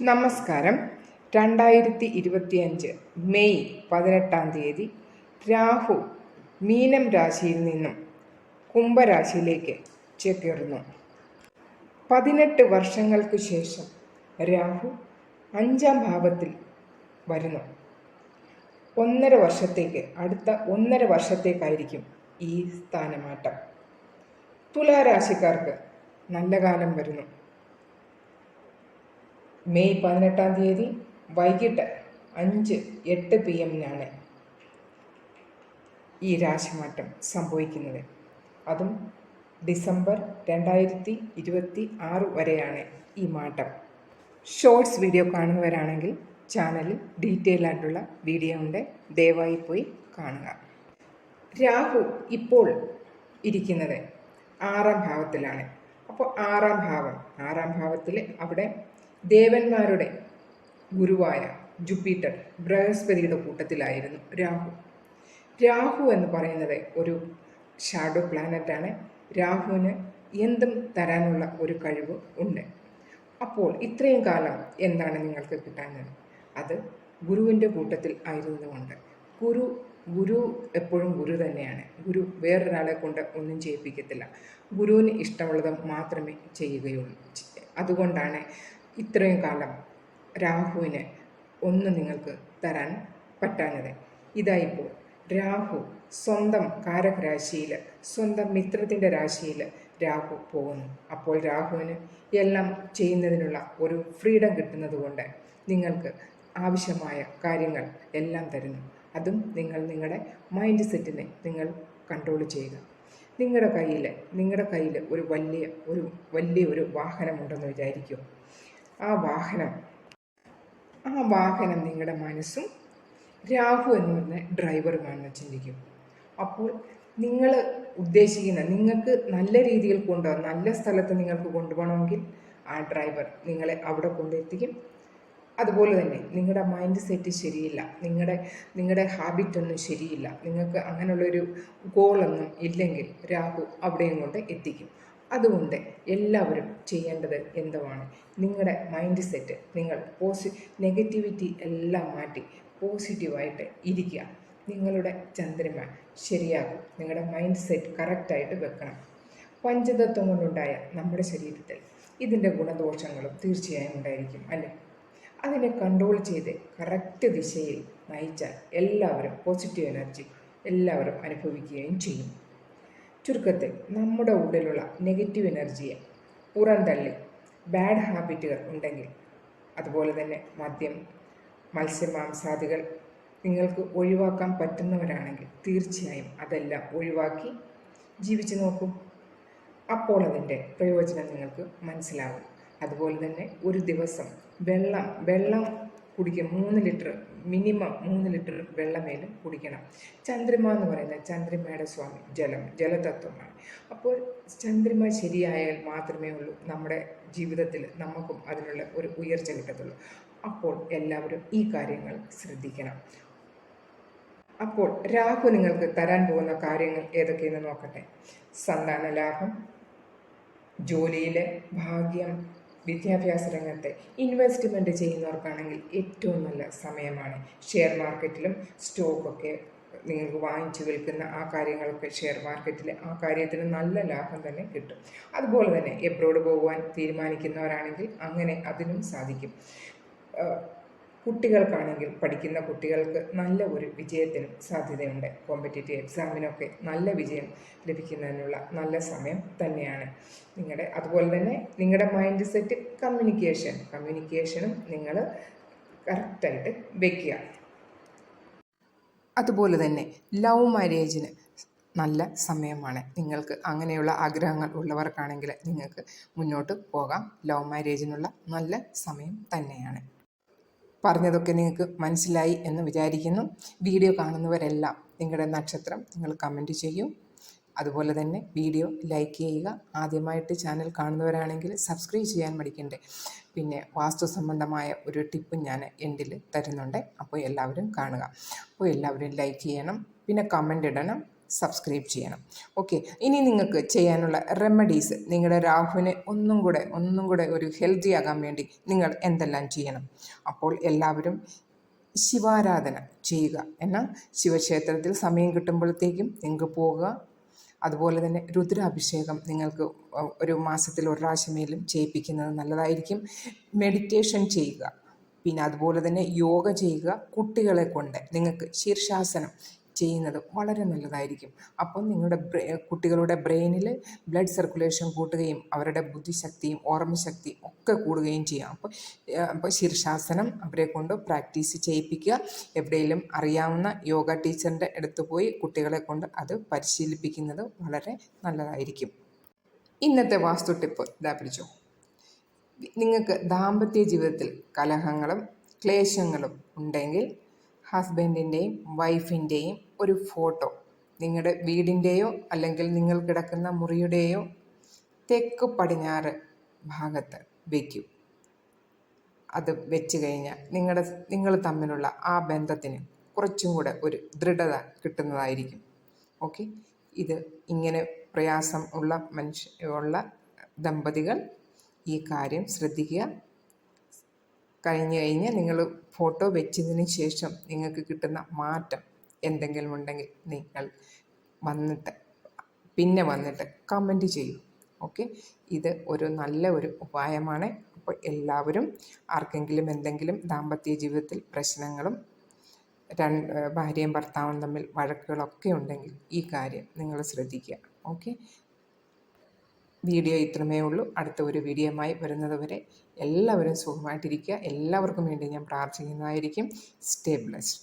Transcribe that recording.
നമസ്കാരം. 2025 മെയ് 18 രാഹു മീനം രാശിയിൽ നിന്നും കുംഭരാശിയിലേക്ക് ചേക്കേറുന്നു. 18 വർഷങ്ങൾക്ക് ശേഷം രാഹു 5-ാം ഭാവത്തിൽ വരുന്നു. അടുത്ത 1.5 വർഷത്തേക്കായിരിക്കും ഈ സ്ഥാനമാറ്റം. തുലാരാശിക്കാർക്ക് നല്ല കാലം വരുന്നു. മെയ് 18 വൈകിട്ട് 5:08 PM ഈ രാശിമാറ്റം സംഭവിക്കുന്നത്. അതും ഡിസംബർ 2026 വരെയാണ് ഈ മാറ്റം. ഷോർട്സ് വീഡിയോ കാണുന്നവരാണെങ്കിൽ ചാനലിൽ ഡീറ്റെയിൽ ആയിട്ടുള്ള വീഡിയോ ഉണ്ട്, ദയവായി പോയി കാണുക. രാഹു ഇപ്പോൾ ഇരിക്കുന്നത് 6-ാം ഭാവത്തിലാണ്. അപ്പോൾ 6-ാം ഭാവത്തിൽ അവിടെ ദേവന്മാരുടെ ഗുരുവായ ജൂപ്പിറ്റർ ബൃഹസ്പതിയുടെ കൂട്ടത്തിലായിരുന്നു രാഹു എന്ന് പറയുന്നത് ഒരു ഷാഡോ പ്ലാനറ്റാണ്. രാഹുവിന് എന്തും തരാനുള്ള ഒരു കഴിവ് ഉണ്ട്. അപ്പോൾ ഇത്രയും കാലം എന്താണ് നിങ്ങൾക്ക് കിട്ടാഞ്ഞത്? അത് ഗുരുവിൻ്റെ കൂട്ടത്തിൽ ആയിരുന്നതുകൊണ്ട്. ഗുരു എപ്പോഴും ഗുരു തന്നെയാണ്. ഗുരു വേറൊരാളെ കൊണ്ട് ഒന്നും ചെയ്യിപ്പിക്കത്തില്ല. ഗുരുവിന് ഇഷ്ടമുള്ളത് മാത്രമേ ചെയ്യുകയുള്ളൂ. അതുകൊണ്ടാണ് ഇത്രയും കാലം രാഹുവിന് ഒന്നും നിങ്ങൾക്ക് തരാൻ പറ്റാഞ്ഞത്. ഇതായിപ്പോൾ രാഹു സ്വന്തം കാരകരാശിയിൽ, സ്വന്തം മിത്രത്തിൻ്റെ രാശിയിൽ രാഹു പോകുന്നു. അപ്പോൾ രാഹുവിന് എല്ലാം ചെയ്യുന്നതിനുള്ള ഒരു ഫ്രീഡം കിട്ടുന്നത് കൊണ്ട് നിങ്ങൾക്ക് ആവശ്യമായ കാര്യങ്ങൾ എല്ലാം തരുന്നു. അതും നിങ്ങളുടെ മൈൻഡ് സെറ്റിനെ നിങ്ങൾ കൺട്രോൾ ചെയ്യുക. നിങ്ങളുടെ കയ്യിൽ ഒരു വലിയൊരു വാഹനമുണ്ടെന്ന് വിചാരിക്കും. ആ വാഹനം നിങ്ങളുടെ മനസ്സും രാഹു എന്ന് പറഞ്ഞ ഡ്രൈവറുമാണെന്ന് ചിന്തിക്കും. അപ്പോൾ നിങ്ങൾ ഉദ്ദേശിക്കുന്ന, നിങ്ങൾക്ക് നല്ല രീതിയിൽ കൊണ്ടുപോകാം, നല്ല സ്ഥലത്ത് നിങ്ങൾക്ക് കൊണ്ടുപോകണമെങ്കിൽ ആ ഡ്രൈവർ നിങ്ങളെ അവിടെ കൊണ്ടെത്തിക്കും. അതുപോലെ തന്നെ നിങ്ങളുടെ മൈൻഡ് സെറ്റ് ശരിയില്ല, നിങ്ങളുടെ ഹാബിറ്റൊന്നും ശരിയില്ല, നിങ്ങൾക്ക് അങ്ങനെയുള്ളൊരു ഗോളൊന്നും ഇല്ലെങ്കിൽ രാഹു അവിടെയും കൊണ്ട് എത്തിക്കും. അതുകൊണ്ട് എല്ലാവരും ചെയ്യേണ്ടത് എന്തുവാണ്? നിങ്ങളുടെ മൈൻഡ് സെറ്റ്, നിങ്ങൾ നെഗറ്റിവിറ്റി എല്ലാം മാറ്റി പോസിറ്റീവായിട്ട് ഇരിക്കുക. നിങ്ങളുടെ ചന്ദ്രമ ശരിയാകും. നിങ്ങളുടെ മൈൻഡ് സെറ്റ് കറക്റ്റായിട്ട് വെക്കണം. പഞ്ചതത്വം കൊണ്ടുണ്ടായ നമ്മുടെ ശരീരത്തിൽ ഇതിൻ്റെ ഗുണദോഷങ്ങളും തീർച്ചയായും ഉണ്ടായിരിക്കും, അല്ലേ? അതിനെ കൺട്രോൾ ചെയ്ത് കറക്റ്റ് ദിശയിൽ നയിച്ചാൽ എല്ലാവരും പോസിറ്റീവ് എനർജി എല്ലാവരും അനുഭവിക്കുകയും ചെയ്യും. ചുരുക്കത്തിൽ നമ്മുടെ ഉള്ളിലുള്ള നെഗറ്റീവ് എനർജിയെ പുറന്തള്ളി ബാഡ് ഹാബിറ്റുകൾ ഉണ്ടെങ്കിൽ, അതുപോലെ തന്നെ മദ്യം, മത്സ്യമാംസാദികൾ നിങ്ങൾക്ക് ഒഴിവാക്കാൻ പറ്റുന്നവരാണെങ്കിൽ തീർച്ചയായും അതെല്ലാം ഒഴിവാക്കി ജീവിച്ചു നോക്കൂ. അപ്പോൾ അതിൻ്റെ പ്രയോജനം നിങ്ങൾക്ക് മനസ്സിലാവും. അതുപോലെ തന്നെ ഒരു ദിവസം വെള്ളം കുടിക്കുക. 3 ലിറ്റർ മിനിമം 3 ലിറ്റർ വെള്ളമേലും കുടിക്കണം. ചന്ദ്രമ എന്ന് പറയുന്നത് ചന്ദ്രമയുടെ സ്വാമി ജലതത്വമാണ്. അപ്പോൾ ചന്ദ്രമ ശരിയായാൽ മാത്രമേ ഉള്ളൂ നമ്മുടെ ജീവിതത്തിൽ നമുക്കും അതിനുള്ള ഒരു ഉയർച്ച കിട്ടത്തുള്ളൂ. അപ്പോൾ എല്ലാവരും ഈ കാര്യങ്ങൾ ശ്രദ്ധിക്കണം. അപ്പോൾ രാഹു നിങ്ങൾക്ക് തരാൻ പോകുന്ന കാര്യങ്ങൾ ഏതൊക്കെയെന്ന് നോക്കട്ടെ. സന്താന ലാഭം, ജോലിയിലെ ഭാഗ്യം, വിദ്യാഭ്യാസ രംഗത്തെ ഇൻവെസ്റ്റ്മെൻറ്റ് ചെയ്യുന്നവർക്കാണെങ്കിൽ ഏറ്റവും നല്ല സമയമാണ്. ഷെയർ മാർക്കറ്റിലും സ്റ്റോക്കൊക്കെ നിങ്ങൾക്ക് വാങ്ങിച്ചു വിൽക്കുന്ന ആ കാര്യങ്ങളൊക്കെ ഷെയർ മാർക്കറ്റിൽ ആ കാര്യത്തിന് നല്ല ലാഭം തന്നെ കിട്ടും. അതുപോലെ തന്നെ എബ്രോഡ് പോകുവാൻ തീരുമാനിക്കുന്നവരാണെങ്കിൽ അങ്ങനെ അതിനും സാധിക്കും. കുട്ടികൾക്കാണെങ്കിൽ, പഠിക്കുന്ന കുട്ടികൾക്ക് നല്ല ഒരു വിജയത്തിനും സാധ്യതയുണ്ട്. കോമ്പറ്റേറ്റീവ് എക്സാമിനൊക്കെ നല്ല വിജയം ലഭിക്കുന്നതിനുള്ള നല്ല സമയം തന്നെയാണ്. അതുപോലെ തന്നെ നിങ്ങളുടെ മൈൻഡ് സെറ്റ് കമ്മ്യൂണിക്കേഷനും നിങ്ങൾ കറക്റ്റായിട്ട് വയ്ക്കുക. അതുപോലെ തന്നെ ലവ് മാരേജിന് നല്ല സമയമാണ്. നിങ്ങൾക്ക് അങ്ങനെയുള്ള ആഗ്രഹങ്ങൾ ഉള്ളവർക്കാണെങ്കിൽ നിങ്ങൾക്ക് മുന്നോട്ട് പോകാം. ലവ് മാരേജിനുള്ള നല്ല സമയം തന്നെയാണ്. പറഞ്ഞതൊക്കെ നിങ്ങൾക്ക് മനസ്സിലായി എന്ന് വിചാരിക്കുന്നു. വീഡിയോ കാണുന്നവരെല്ലാം നിങ്ങളുടെ നക്ഷത്രം നിങ്ങൾ കമൻറ്റ് ചെയ്യൂ. അതുപോലെ തന്നെ വീഡിയോ ലൈക്ക് ചെയ്യുക. ആദ്യമായിട്ട് ചാനൽ കാണുന്നവരാണെങ്കിൽ സബ്സ്ക്രൈബ് ചെയ്യാൻ മടിക്കണ്ടേ. പിന്നെ വാസ്തു സംബന്ധമായ ഒരു ടിപ്പും ഞാൻ എൻഡിൽ തരുന്നുണ്ട്. അപ്പോൾ എല്ലാവരും കാണുക. അപ്പോൾ എല്ലാവരും ലൈക്ക് ചെയ്യണം, പിന്നെ കമൻ്റ് ഇടണം. സബ്സ്ക്രൈബ് ചെയ്യണം. ഓക്കെ, ഇനി നിങ്ങൾക്ക് ചെയ്യാനുള്ള റെമഡീസ്, നിങ്ങളുടെ രാഹുവിനെ ഒന്നും കൂടെ ഒരു ഹെൽത്തി ആകാൻ വേണ്ടി നിങ്ങൾ എന്തെല്ലാം ചെയ്യണം. അപ്പോൾ എല്ലാവരും ശിവാരാധന ചെയ്യുക. എന്നാൽ ശിവക്ഷേത്രത്തിൽ സമയം കിട്ടുമ്പോഴത്തേക്കും നിങ്ങൾക്ക് പോവുക. അതുപോലെ തന്നെ രുദ്രാഭിഷേകം നിങ്ങൾക്ക് ഒരു മാസത്തിൽ ഒരു പ്രാവശ്യമേലും ചെയ്യിപ്പിക്കുന്നത് നല്ലതായിരിക്കും. മെഡിറ്റേഷൻ ചെയ്യുക. പിന്നെ അതുപോലെ തന്നെ യോഗ ചെയ്യുക. കുട്ടികളെ കൊണ്ട് നിങ്ങൾക്ക് ശീർഷാസനം ചെയ്യുന്നത് വളരെ നല്ലതായിരിക്കും. അപ്പം നിങ്ങളുടെ കുട്ടികളുടെ ബ്രെയിനിൽ ബ്ലഡ് സർക്കുലേഷൻ കൂട്ടുകയും അവരുടെ ബുദ്ധിശക്തിയും ഓർമ്മശക്തിയും ഒക്കെ കൂടുകയും ചെയ്യാം. അപ്പോൾ ശീർഷാസനം അവരെ കൊണ്ട് പ്രാക്ടീസ് ചെയ്യിപ്പിക്കുക. എവിടെയെങ്കിലും അറിയാവുന്ന യോഗ ടീച്ചറിൻ്റെ അടുത്ത് പോയി കുട്ടികളെ കൊണ്ട് അത് പരിശീലിപ്പിക്കുന്നത് വളരെ നല്ലതായിരിക്കും. ഇന്നത്തെ വാസ്തു ടിപ്പ് ഇതാ പിടിച്ചോ. നിങ്ങൾക്ക് ദാമ്പത്യ ജീവിതത്തിൽ കലഹങ്ങളും ക്ലേശങ്ങളും ഉണ്ടെങ്കിൽ ഹസ്ബൻഡിൻ്റെയും വൈഫിൻ്റെയും ഒരു ഫോട്ടോ നിങ്ങളുടെ വീടിൻ്റെയോ അല്ലെങ്കിൽ നിങ്ങൾ കിടക്കുന്ന മുറിയുടെയോ തെക്ക് പടിഞ്ഞാറ് ഭാഗത്ത് വയ്ക്കൂ. അത് വെച്ച് കഴിഞ്ഞാൽ നിങ്ങൾ തമ്മിലുള്ള ആ ബന്ധത്തിന് കുറച്ചും കൂടെ ഒരു ദൃഢത കിട്ടുന്നതായിരിക്കും. ഓക്കെ, ഇത് ഇങ്ങനെ പ്രയാസം ഉള്ള ദമ്പതികൾ ഈ കാര്യം ശ്രദ്ധിക്കുക. കഴിഞ്ഞ് നിങ്ങൾ ഫോട്ടോ വെച്ചതിന് ശേഷം നിങ്ങൾക്ക് കിട്ടുന്ന മാറ്റം എന്തെങ്കിലും ഉണ്ടെങ്കിൽ നിങ്ങൾ വന്നിട്ട് കമൻറ്റ് ചെയ്യൂ. ഓക്കെ, ഇത് നല്ല ഒരു ഉപായമാണ്. അപ്പോൾ എല്ലാവരും ആർക്കെങ്കിലും എന്തെങ്കിലും ദാമ്പത്യ ജീവിതത്തിൽ പ്രശ്നങ്ങളും ഭാര്യയും ഭർത്താവും തമ്മിൽ വഴക്കുകളൊക്കെ ഉണ്ടെങ്കിൽ ഈ കാര്യം നിങ്ങൾ ശ്രദ്ധിക്കുക. ഓക്കെ, വീഡിയോ ഇത്രമേ ഉള്ളൂ. അടുത്ത ഒരു വീഡിയോയുമായി വരുന്നത് വരെ എല്ലാവരും സുഖമായിട്ടിരിക്കുക. എല്ലാവർക്കും വേണ്ടി ഞാൻ പ്രാർത്ഥിക്കുന്നതായിരിക്കും. Stay blessed.